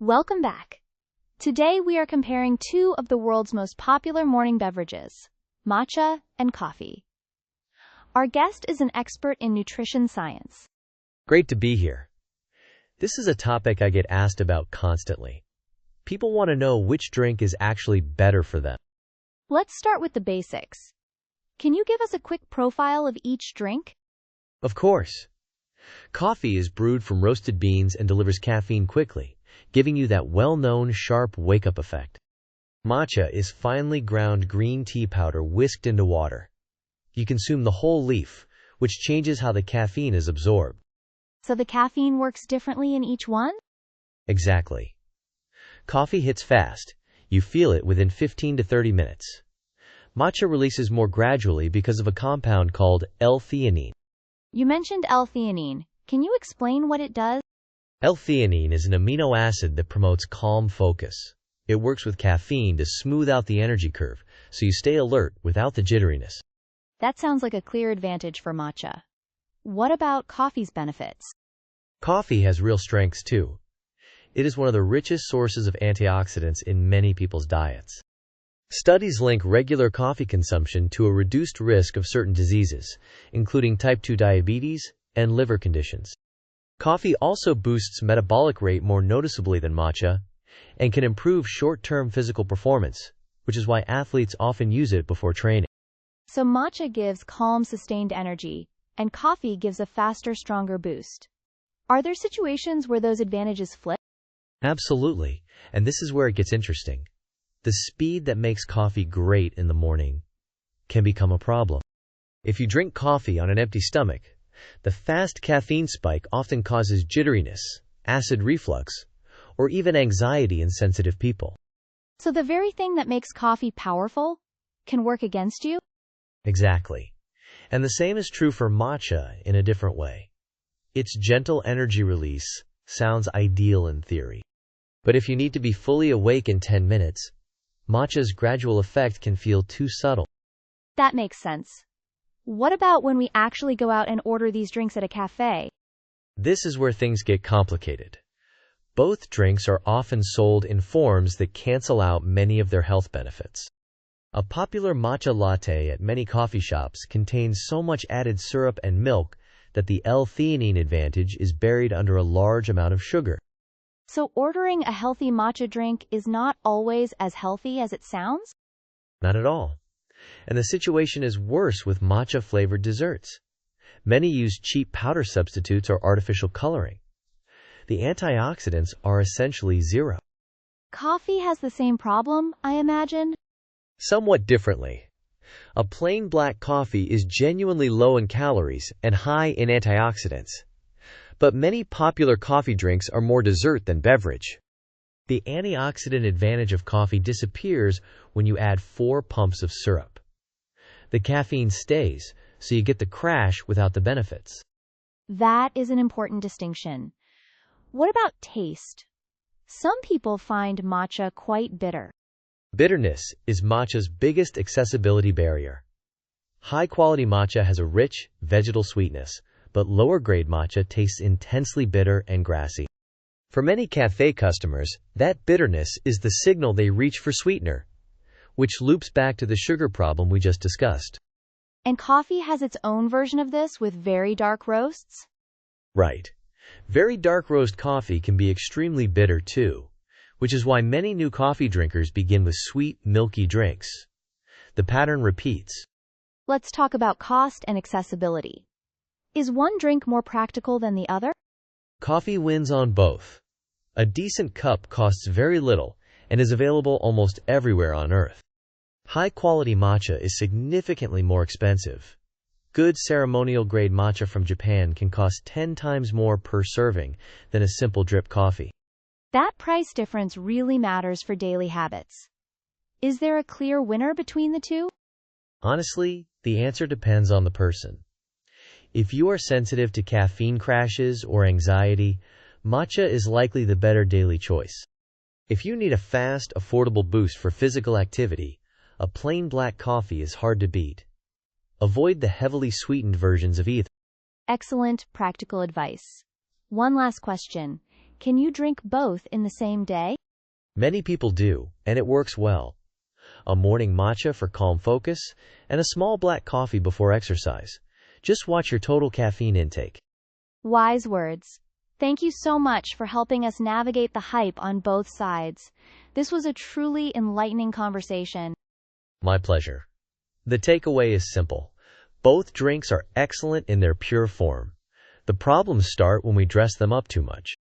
Welcome back. Today we are comparing two of the world's most popular morning beverages, matcha and coffee. Our guest is an expert in nutrition science. Great to be here. This is a topic I get asked about constantly. People want to know which drink is actually better for them. Let's start with the basics. Can you give us a quick profile of each drink? Of course. Coffee is brewed from roasted beans and delivers caffeine quickly, giving you that well-known sharp wake-up effect. Matcha is finely ground green tea powder whisked into water. You consume the whole leaf, which changes how the caffeine is absorbed. So the caffeine works differently in each one? Exactly. Coffee hits fast. You feel it within 15 to 30 minutes. Matcha releases more gradually because of a compound called L-theanine. You mentioned L-theanine. Can you explain what it does? L-theanine is an amino acid that promotes calm focus. It works with caffeine to smooth out the energy curve, so you stay alert without the jitteriness. That sounds like a clear advantage for matcha. What about coffee's benefits? Coffee has real strengths too. It is one of the richest sources of antioxidants in many people's diets. Studies link regular coffee consumption to a reduced risk of certain diseases, including type 2 diabetes and liver conditions. Coffee also boosts metabolic rate more noticeably than matcha and can improve short-term physical performance, which is why athletes often use it before training. So matcha gives calm, sustained energy, and coffee gives a faster, stronger boost. Are there situations where those advantages flip? Absolutely, and this is where it gets interesting. The speed that makes coffee great in the morning can become a problem. If you drink coffee on an empty stomach, the fast caffeine spike often causes jitteriness, acid reflux, or even anxiety in sensitive people. So the very thing that makes coffee powerful can work against you? Exactly. And the same is true for matcha in a different way. Its gentle energy release sounds ideal in theory. But if you need to be fully awake in 10 minutes, matcha's gradual effect can feel too subtle. That makes sense. What about when we actually go out and order these drinks at a cafe? This is where things get complicated. Both drinks are often sold in forms that cancel out many of their health benefits. A popular matcha latte at many coffee shops contains so much added syrup and milk that the L-theanine advantage is buried under a large amount of sugar. So ordering a healthy matcha drink is not always as healthy as it sounds? Not at all. And the situation is worse with matcha-flavored desserts. Many use cheap powder substitutes or artificial coloring. The antioxidants are essentially zero. Coffee has the same problem, I imagine? Somewhat differently. A plain black coffee is genuinely low in calories and high in antioxidants. But many popular coffee drinks are more dessert than beverage. The antioxidant advantage of coffee disappears when you add 4 pumps of syrup. The caffeine stays, so you get the crash without the benefits. That is an important distinction. What about taste? Some people find matcha quite bitter. Bitterness is matcha's biggest accessibility barrier. High-quality matcha has a rich, vegetal sweetness, but lower-grade matcha tastes intensely bitter and grassy. For many cafe customers, that bitterness is the signal they reach for sweetener, which loops back to the sugar problem we just discussed. And coffee has its own version of this with very dark roasts? Right. Very dark roast coffee can be extremely bitter too, which is why many new coffee drinkers begin with sweet, milky drinks. The pattern repeats. Let's talk about cost and accessibility. Is one drink more practical than the other? Coffee wins on both. A decent cup costs very little and is available almost everywhere on Earth. High-quality matcha is significantly more expensive. Good ceremonial-grade matcha from Japan can cost 10 times more per serving than a simple drip coffee. That price difference really matters for daily habits. Is there a clear winner between the two? Honestly, the answer depends on the person. If you are sensitive to caffeine crashes or anxiety, matcha is likely the better daily choice. If you need a fast, affordable boost for physical activity, a plain black coffee is hard to beat. Avoid the heavily sweetened versions of either. Excellent practical advice. One last question. Can you drink both in the same day? Many people do, and it works well. A morning matcha for calm focus, and a small black coffee before exercise. Just watch your total caffeine intake. Wise words. Thank you so much for helping us navigate the hype on both sides. This was a truly enlightening conversation. My pleasure. The takeaway is simple. Both drinks are excellent in their pure form. The problems start when we dress them up too much.